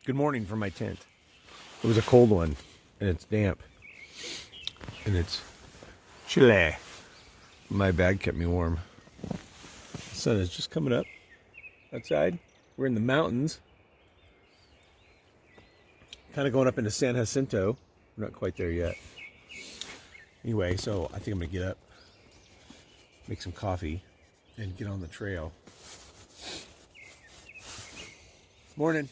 Good morning from my tent. It was a cold one, and it's damp, and it's chilly. My bag kept me warm. The sun is just coming up outside. We're in the mountains, kind of going up into San Jacinto. We're not quite there yet. Anyway, so I think I'm gonna get up, make some coffee, and get on the trail. Morning.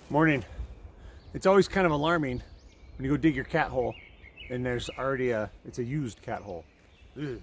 Morning. It's always kind of alarming when you go dig your cat hole and there's already it's a used cat hole. Ugh.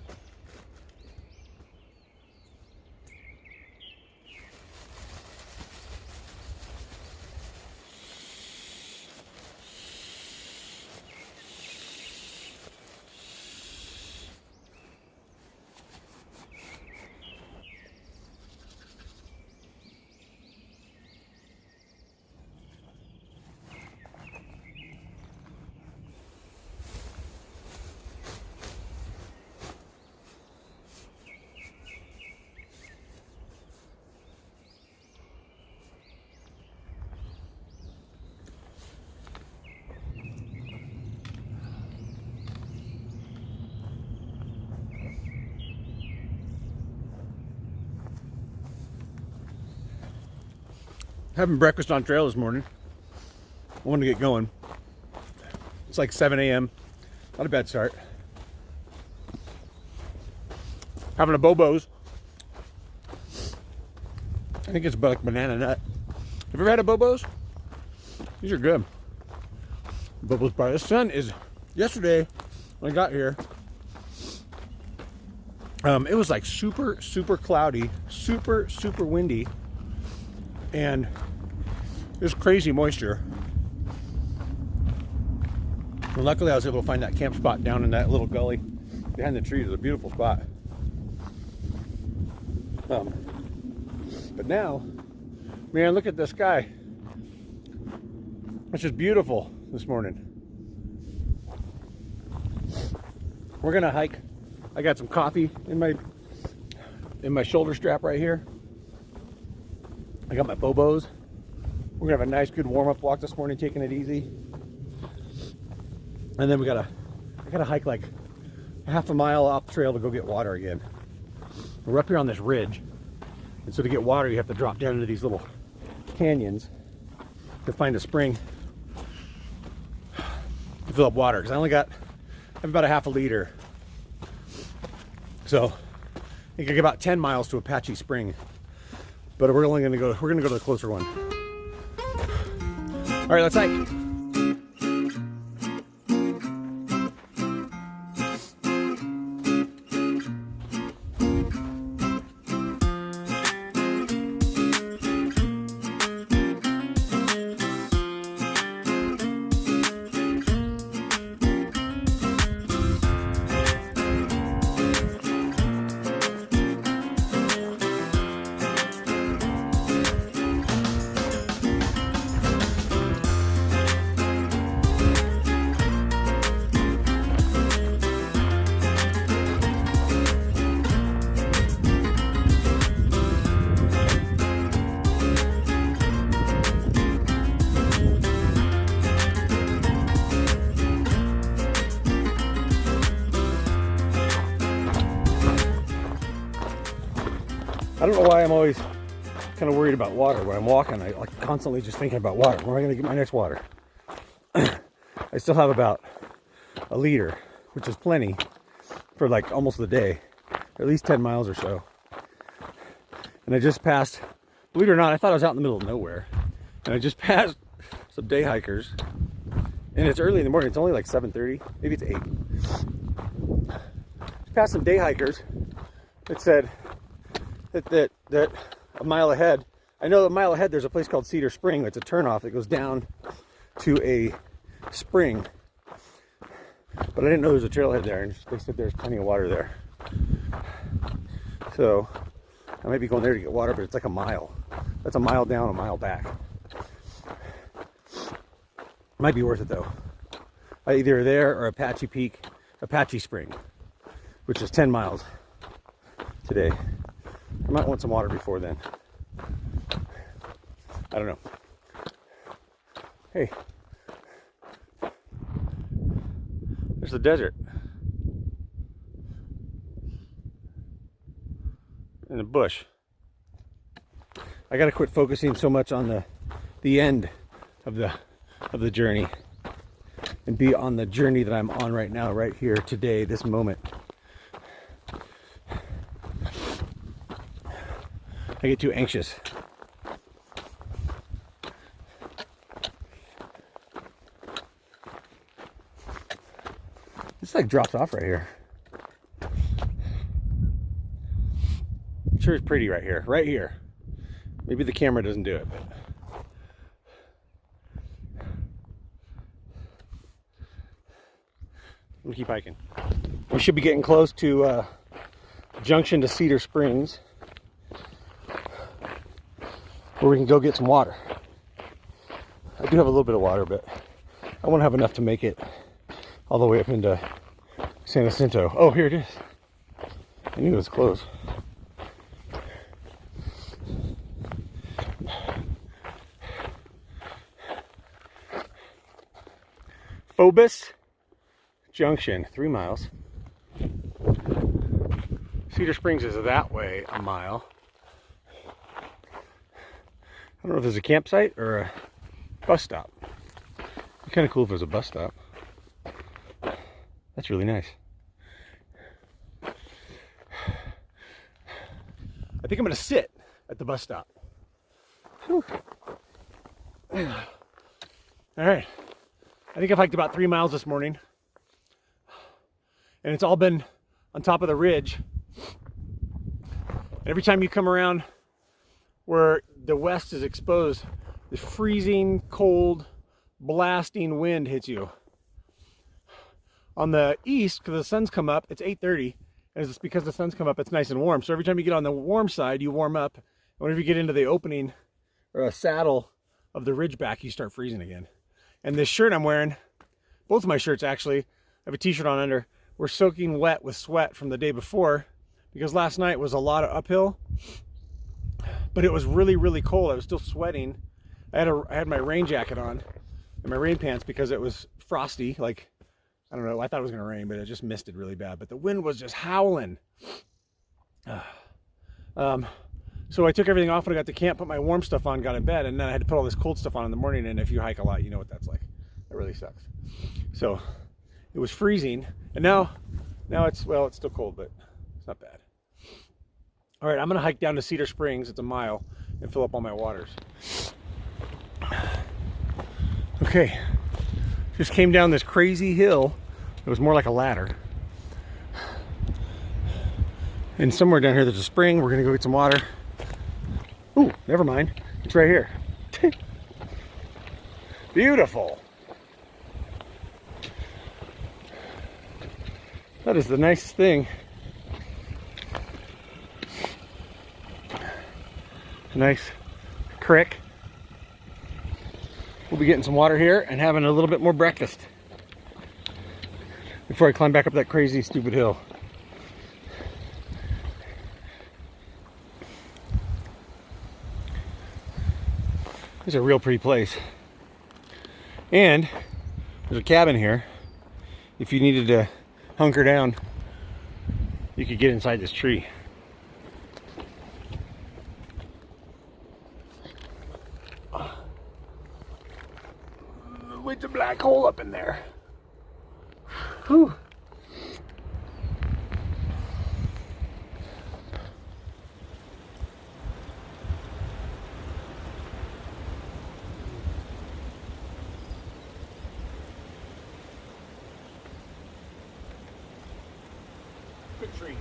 Having breakfast on trail this morning. I wanted to get going. It's like 7 a.m. Not a bad start. Having a Bobo's. I think it's like banana nut. Have you ever had a Bobo's? These are good. Bobo's bar. The sun is, yesterday when I got here, it was like super cloudy, super windy, and there's crazy moisture. And luckily I was able to find that camp spot down in that little gully behind the trees. It's a beautiful spot. But now, man, look at the sky. It's just beautiful this morning. We're gonna hike. I got some coffee in my shoulder strap right here. I got my Bobo's. We're gonna have a nice good warm-up walk this morning, taking it easy. And then I gotta hike like half a mile off the trail to go get water again. We're up here on this ridge, and so to get water you have to drop down into these little canyons to find a spring to fill up water, because I have about a half a liter. So I think I get about 10 miles to Apache Spring, but we're gonna go to the closer one. All right, let's hike. I don't know why I'm always kind of worried about water. When I'm walking, I like constantly just thinking about water. Where am I going to get my next water? I still have about a liter, which is plenty for like almost the day, at least 10 miles or so. And I just passed, believe it or not, I thought I was out in the middle of nowhere. And I just passed some day hikers. And it's early in the morning. It's only like 7:30, maybe it's 8. Just passed some day hikers that said that a mile ahead, I know that a mile ahead there's a place called Cedar Springs. It's a turnoff that goes down to a spring, but I didn't know there was a trailhead there, and they said there's plenty of water there. So I might be going there to get water, but it's like a mile. That's a mile down, a mile back. Might be worth it though. Either there or Apache Peak, Apache Spring, which is 10 miles today. I might want some water before then. I don't know. Hey, there's the desert. And a bush. I gotta quit focusing so much on the end of the journey and be on the journey that I'm on right now, right here, today, this moment. I get too anxious. This like drops off right here. Sure, it's pretty right here, right here. Maybe the camera doesn't do it, but I'm gonna keep hiking. We should be getting close to junction to Cedar Springs, where we can go get some water. I do have a little bit of water, but I won't have enough to make it all the way up into San Jacinto. Oh, here it is. I knew it was close. Phobos Junction, 3 miles. Cedar Springs is that way a mile. I don't know if there's a campsite or a bus stop. It'd be kind of cool if there's a bus stop. That's really nice. I think I'm going to sit at the bus stop. Whew. All right. I think I've hiked about 3 miles this morning. And it's all been on top of the ridge. And every time you come around where the west is exposed, this freezing, cold, blasting wind hits you. On the east, because the sun's come up, it's 8:30, and it's because the sun's come up, it's nice and warm. So every time you get on the warm side, you warm up. And whenever you get into the opening or a saddle of the ridge back, you start freezing again. And this shirt I'm wearing, both of my shirts actually, I have a t-shirt on under, were soaking wet with sweat from the day before, because last night was a lot of uphill, but it was really, really cold. I was still sweating. I had my rain jacket on and my rain pants because it was frosty. Like, I don't know, I thought it was gonna rain, but it just misted really bad. But the wind was just howling. So I took everything off when I got to camp, put my warm stuff on, got in bed, and then I had to put all this cold stuff on in the morning. And if you hike a lot, you know what that's like. It really sucks. So it was freezing, and now it's, well, it's still cold, but it's not bad. All right, I'm gonna hike down to Cedar Springs. It's a mile, and fill up all my waters. Okay, just came down this crazy hill. It was more like a ladder. And somewhere down here there's a spring. We're gonna go get some water. Ooh, never mind. It's right here. Beautiful. That is the nicest thing. A nice creek. We'll be getting some water here and having a little bit more breakfast before I climb back up that crazy, stupid hill. It's a real pretty place. And there's a cabin here. If you needed to hunker down, you could get inside this tree. With the black hole up in there. Whew. Good tree.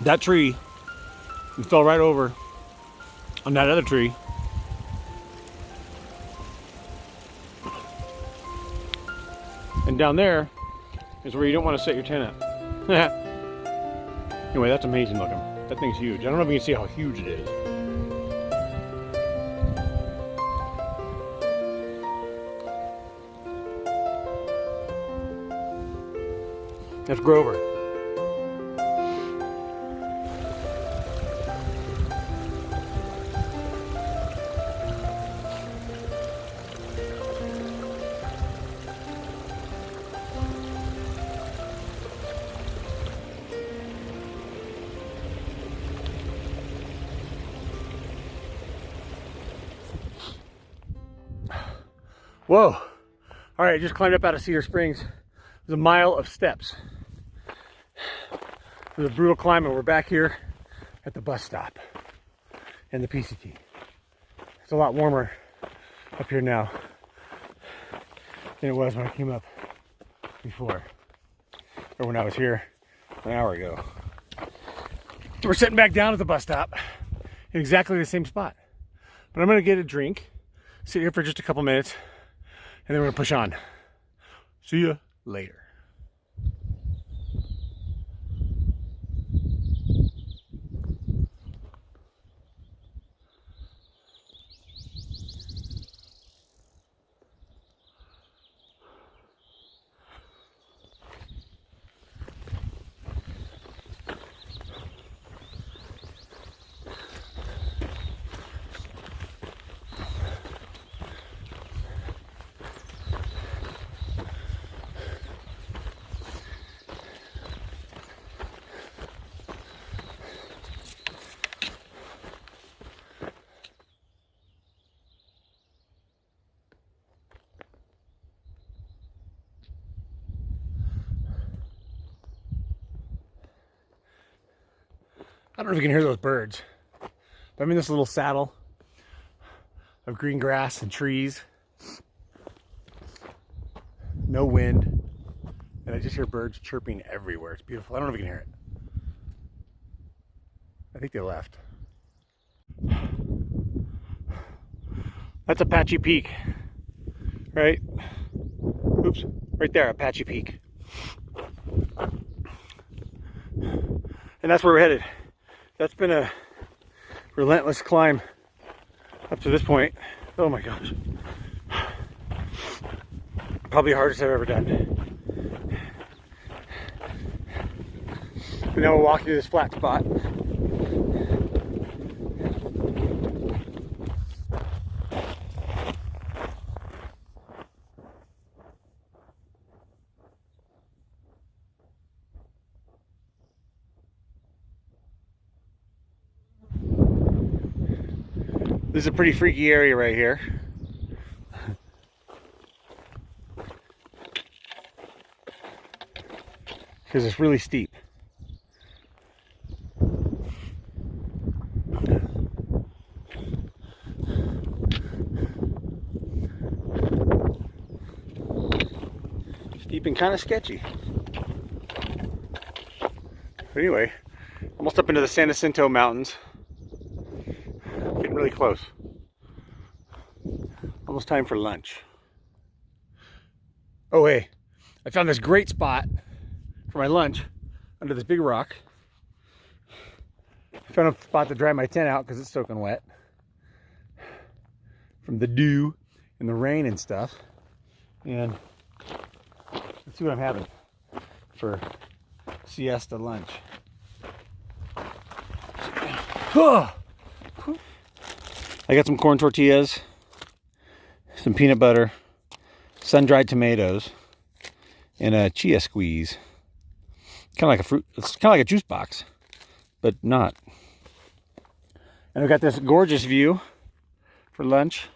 That tree fell right over on that other tree. And down there is where you don't want to set your tent up. Anyway, that's amazing looking. That thing's huge. I don't know if you can see how huge it is. That's Grover. Whoa. All right, I just climbed up out of Cedar Springs. There's a mile of steps. It was a brutal climb, and we're back here at the bus stop and the PCT. It's a lot warmer up here now than it was when I came up before, or when I was here an hour ago. So we're sitting back down at the bus stop in exactly the same spot. But I'm gonna get a drink, sit here for just a couple minutes, and then we're gonna push on. See ya later. I don't know if you can hear those birds, but I'm in this little saddle of green grass and trees, no wind, and I just hear birds chirping everywhere. It's beautiful. I don't know if you can hear it. I think they left. That's Apache Peak, right? Oops, right there, Apache Peak. And that's where we're headed. That's been a relentless climb up to this point. Oh my gosh. Probably the hardest I've ever done. And now we're walking to this flat spot. This is a pretty freaky area right here. Because it's really steep. Steep and kind of sketchy. But anyway, almost up into the San Jacinto Mountains. Getting really close. Almost time for lunch. Oh hey, I found this great spot for my lunch under this big rock. I found a spot to dry my tent out because it's soaking wet from the dew and the rain and stuff. And let's see what I'm having for siesta lunch. I got some corn tortillas, some peanut butter, sun-dried tomatoes, and a chia squeeze. Kind of like a fruit, it's kind of like a juice box, but not. And I've got this gorgeous view for lunch.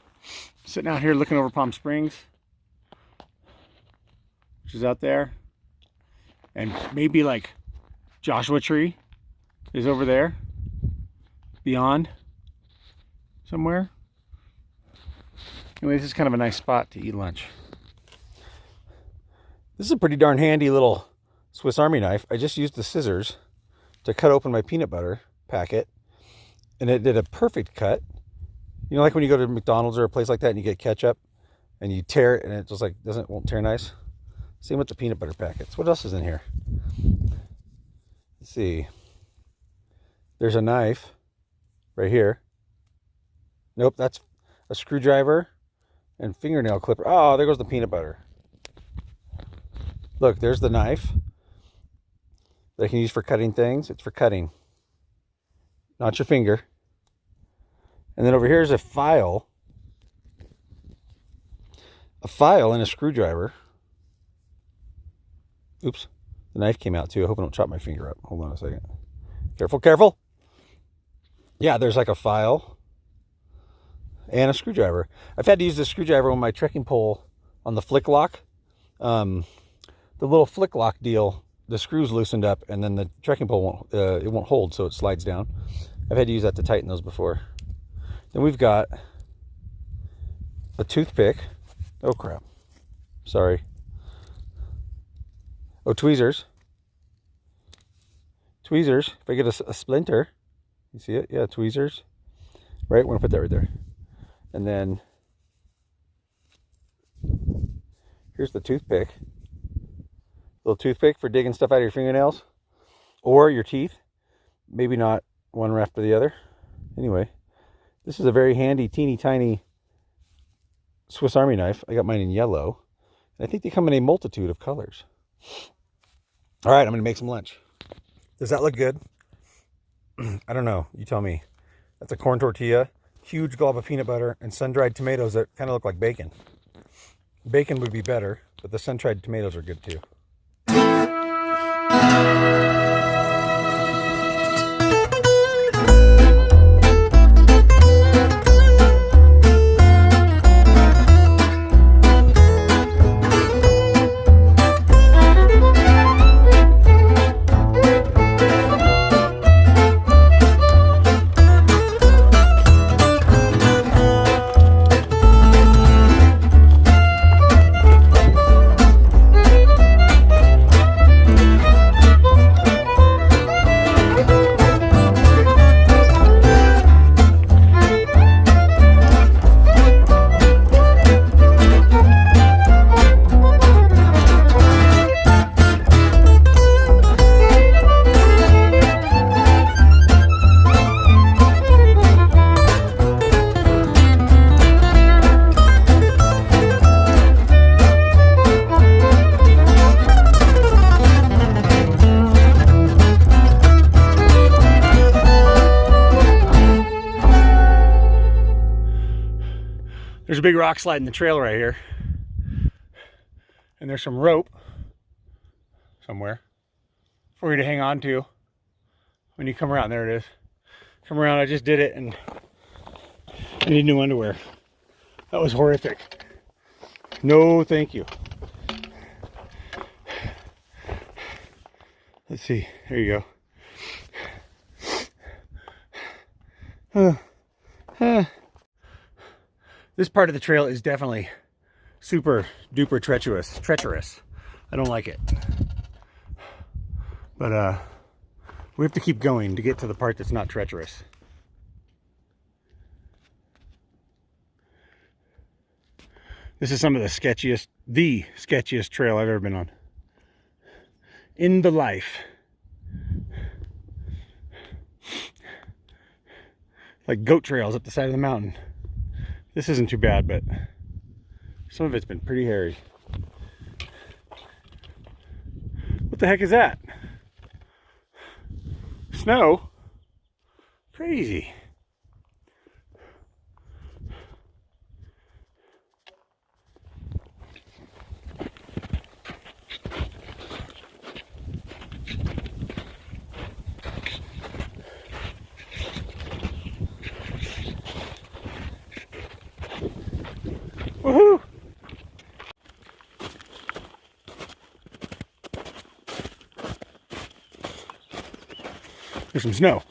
Sitting out here looking over Palm Springs, which is out there. And maybe like Joshua Tree is over there, beyond somewhere. Anyway, this is kind of a nice spot to eat lunch. This is a pretty darn handy little Swiss Army knife. I just used the scissors to cut open my peanut butter packet, and it did a perfect cut. You know, like when you go to McDonald's or a place like that and you get ketchup and you tear it and it just like won't tear nice. Same with the peanut butter packets. What else is in here? Let's see. There's a knife right here. Nope, that's a screwdriver and fingernail clipper. Oh, there goes the peanut butter. Look, there's the knife that I can use for cutting things. It's for cutting, not your finger. And then over here is a file and a screwdriver. Oops, the knife came out too. I hope I don't chop my finger up. Hold on a second. Careful, careful. Yeah, there's like a file and a screwdriver. I've had to use the screwdriver on my trekking pole on the flick lock. The little flick lock deal, the screws loosened up and then the trekking pole won't hold, so it slides down. I've had to use that to tighten those before. Then we've got a toothpick. Oh crap, sorry. Oh, tweezers. Tweezers, if I get a splinter, you see it? Yeah, tweezers. Right, we're gonna put that right there. And then here's the toothpick. Little toothpick for digging stuff out of your fingernails or your teeth. Maybe not one after the other. Anyway, this is a very handy, teeny tiny Swiss Army knife. I got mine in yellow. I think they come in a multitude of colors. All right, I'm gonna make some lunch. Does that look good? I don't know, you tell me. That's a corn tortilla, huge glob of peanut butter, and sun-dried tomatoes that kind of look like bacon. Bacon would be better, but the sun-dried tomatoes are good too. There's a big rock slide in the trail right here. And there's some rope somewhere for you to hang on to when you come around. There it is. Come around, I just did it and I need new underwear. That was horrific. No, thank you. Let's see, there you go. This part of the trail is definitely super duper treacherous. I don't like it. But we have to keep going to get to the part that's not treacherous. This is some of the sketchiest trail I've ever been on. In the life. Like goat trails up the side of the mountain. This isn't too bad, but some of it's been pretty hairy. What the heck is that? Snow? Crazy. Woohoo! There's some snow.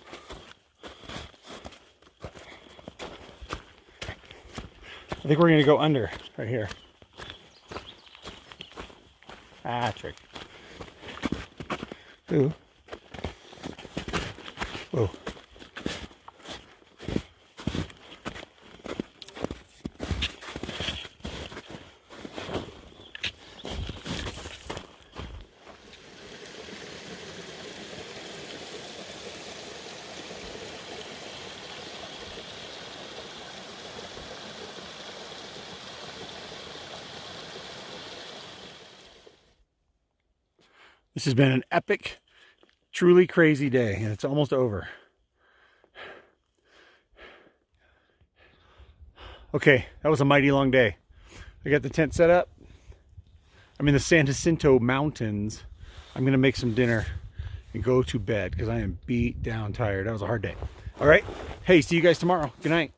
I think we're going to go under right here. Ah, trick. Ooh. Whoa. This has been an epic, truly crazy day, and it's almost over. Okay, that was a mighty long day. I got the tent set up. I'm in the San Jacinto Mountains. I'm gonna make some dinner and go to bed because I am beat down tired. That was a hard day. All right, hey, see you guys tomorrow. Good night.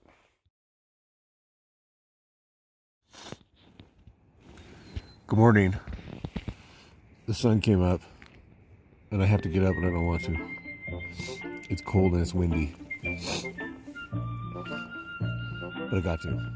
Good morning. The sun came up and I have to get up and I don't want to. It's cold and it's windy. But I got to.